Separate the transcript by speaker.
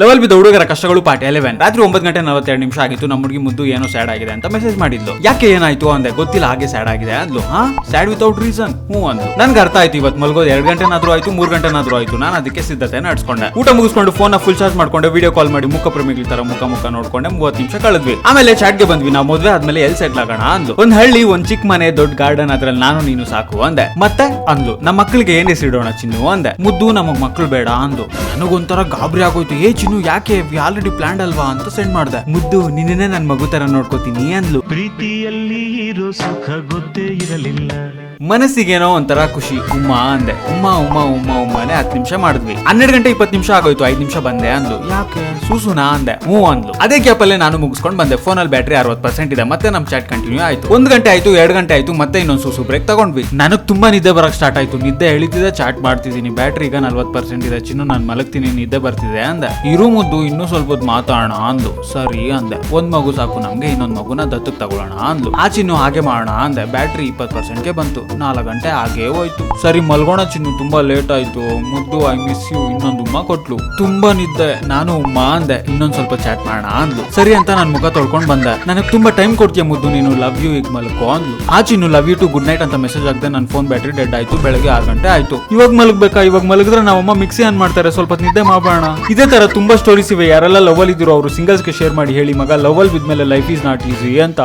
Speaker 1: Level ಬಿದ್ದ ಹುಡುಗರ ಕಷ್ಟಗಳು ಪಾರ್ಟ್ 11 ರಾತ್ರಿ 9:42 ಆಗಿತ್ತು. ನಮ್ಮ ಹುಡುಗಿ ಮುದ್ದು ಏನೋ ಸ್ಯಾಡ್ ಆಗಿದೆ ಅಂತ ಮೆಸೇಜ್ ಮಾಡಿದ್ಲು. ಯಾಕೆ ಏನಾಯ್ತು ಅಂದೆ. ಗೊತ್ತಿಲ್ಲ, ಹಾಗೆ ಸ್ಯಾಡ್ ಆಗಿದೆ ಅಂದ್ಲು. ಸ್ಯಾಡ್ ವಿತೌಟ್ ರೀಸನ್ ಅಂದ್ಲು. ನನ್ಗೆ ಅರ್ಥ ಆಯ್ತು. ಇವತ್ತು ಮಲ್ಗೋದು 2 ಗಂಟೆನಾದ್ರೂ ಆಯ್ತು, 3 ಗಂಟೆನಾದ್ರೂ ಆಯ್ತು. ನಾನು ಅದಕ್ಕೆ ಸಿದ್ಧತೆ ನಡೆಸ್ಕೊಂಡೆ. ಊಟ ಮುಗಿಸ್ಕೊಂಡು ಫೋನ್ ಫುಲ್ ಚಾರ್ಜ್ ಮಾಡ್ಕೊಂಡೆ. ವಿಡಿಯೋ ಕಾಲ್ ಮಾಡಿ ಮುಖ ಪ್ರೇಮಿಗಳ ತರ ಮುಖ ನೋಡ್ಕೊಂಡೆ. 30 ನಿಮಿಷ ಕಳೆದ್ವಿ. ಆಮೇಲೆ ಚಾಟ್ಗೆ ಬಂದ್ವಿ. ನಾವು ಮದ್ವೆ ಆದ್ಮೇಲೆ ಎಲ್ಲಿ ಸೆಟ್ಲ್ ಆಗೋಣ ಅಂದ್ಲು. ಒಂದ್ ಹಳ್ಳಿ, ಒಂದ್ ಚಿಕ್ಕ ಮನೆ, ದೊಡ್ಡ ಗಾರ್ಡನ್, ಅದ್ರಲ್ಲಿ ನಾನು ನೀನು ಸಾಕು ಅಂದೆ. ಮತ್ತೆ ಅಂದ್ಲು, ನಮ್ಮ ಮಕ್ಕಳಿಗೆ ಏನ್ ಹೆಸರಿಡೋಣ ಚಿನ್ನು ಅಂದೆ. ಮುದ್ದು ನಮಗ್ ಮಕ್ಳು ಬೇಡ ಅಂದ್ಲು. ನನಗೊಂಥರ ಗಾಬರಿ ಆಗೋಯ್ತು. ಏ ಚಿನ್ನು, ಯಾಕೆ ಆಲ್ರೆಡಿ ಪ್ಲಾನ್ಡ್ ಅಲ್ವಾ ಅಂತ ಸೆಂಡ್ ಮಾಡ್ದೆ. ಮುದ್ದು ನಿನ್ನೆ ನನ್ ಮಗು ತರ ನೋಡ್ಕೋತೀನಿ ಅಂದ್ಲು.
Speaker 2: ಪ್ರೀತಿಯಲ್ಲಿ ಇರೋ ಸುಖ ಗೊತ್ತೇ ಇರಲಿಲ್ಲ.
Speaker 1: ಮನಸ್ಸಿಗೇನೋ ಒಂಥರ ಖುಷಿ. ಉಮ್ಮ ಅಂದೆ. ಉಮ್ಮನೆ 10 ನಿಮಿಷ ಮಾಡಿದ್ವಿ. 12:20 ಆಗೋಯ್ತು. 5 ನಿಮಿಷ ಬಂದೆ ಅಂದ್ಲು. ಯಾಕೆ ಸೂಸುನಾ ಅಂದೆ. ಅಂದ್ಲು. ಅದೇ ಗ್ಯಾಪಲ್ಲೇ ನಾನು ಮುಗಿಸ್ಕೊಂಡು ಬಂದೆ. ಫೋನಲ್ಲಿ ಬ್ಯಾಟ್ರಿ 60% ಇದೆ. ಮತ್ತೆ ನಮ್ ಚಾಟ್ ಕಂಟಿನ್ಯೂ ಆಯ್ತು. 1 ಗಂಟೆ ಆಯ್ತು, 2 ಗಂಟೆ ಆಯ್ತು. ಮತ್ತೆ ಇನ್ನೊಂದು ಸೂಸು ಬ್ರೇಕ್ ತಗೊಂಡ್ವಿ. ನನಗ್ ತುಂಬಾ ನಿದ್ದೆ ಬರಕ್ ಸ್ಟಾರ್ಟ್ ಆಯ್ತು. ನಿದ್ದೆ ಎಳಿತಿದೆ, ಚಾಟ್ ಮಾಡ್ತಿದ್ದೀನಿ. ಬ್ಯಾಟ್ರಿ ಈಗ 40% ಇದೆ. ಚಿನ್ನು ನಾನು ಮಲಗ್ತೀನಿ, ನಿದ್ದೆ ಬರ್ತಿದೆ ಅಂದೆ. ಇರು ಮುದ್ದು, ಇನ್ನೂ ಸ್ವಲ್ಪ ಹೊತ್ತು ಮಾತಾಡೋಣ ಅಂದ್ಲು. ಸರಿ ಅಂದೆ. ಒಂದ್ ಮಗು ಸಾಕು ನಮ್ಗೆ, ಇನ್ನೊಂದ್ ಮಗುನ ದತ್ತಕ್ ತಗೊಳ್ಳೋಣ ಅಂದ್ಲು. ಆ ಚಿನ್ನು ಹಾಗೆ ಮಾಡೋಣ ಅಂದೆ. ಬ್ಯಾಟ್ರಿ 20%ಗೆ ಬಂತು. 4 ಗಂಟೆ ಹಾಗೆ ಹೋಯ್ತು. ಸರಿ ಮಲ್ಗೋಣ ಚಿನ್ನು, ತುಂಬಾ ಲೇಟ್ ಆಯ್ತು. ಮುದ್ದು ಐ ಮಿಸ್ ಯು ಇನ್ನೊಂದು ಉಮ್ಮ ಕೊಟ್ಲು. ತುಂಬಾ ನಿದ್ದೆ. ನಾನು ಉಮ್ಮ ಅಂದೆ. ಇನ್ನೊಂದ್ ಸ್ವಲ್ಪ ಚಾಟ್ ಮಾಡೋಣ ಅಂದ್ಲು. ಸರಿ ಅಂತ ನಾನು ಮುಖ ತೊಳ್ಕೊಂಡ್ ಬಂದೆ. ನನಗೆ ತುಂಬಾ ಟೈಮ್ ಕೊಡ್ತೀಯ ಮುದ್ದು, ನೀನು ಲವ್ ಯು ಈಗ ಮಲ್ಕೋ ಅಂದ್ಲು. ಆ Chinnu love you too good night ಅಂತ ಮೆಸೇಜ್ ಹಾಕ್ದೆ. ನನ್ನ ಫೋನ್ ಬ್ಯಾಟ್ರಿ ಡೆಡ್ ಆಯ್ತು. ಬೆಳಗ್ಗೆ 6 ಗಂಟೆ ಆಯ್ತು. ಇವಾಗ ಮಲಗ್ಬೇಕಾ? ಇವಾಗ ಮಲಗಿದ್ರೆ ನಾವಮ್ಮ ಮಿಕ್ಸಿ ಆನ್ ಮಾಡ್ತಾರೆ, ಸ್ವಲ್ಪ ನಿದ್ದೆ ಮಾಡೋಣ. ಇದೇ ತರ ತುಂಬಾ ಸ್ಟೋರೀಸ್ ಇವೆ. ಯಾರೆಲ್ಲ ಲವ್ ಅಲ್ಲಿ ಇದ್ರು ಅವರು ಸಿಂಗಲ್ಸ್ಗೆ ಶೇರ್ ಮಾಡಿ ಹೇಳಿ. ಮಗ ಲವ್ ಅಲ್ಲಿ ಬಿದ್ಮೇಲೆ ಲೈಫ್ ಈಸ್ ನಾಟ್ ಈಸಿ ಅಂತ.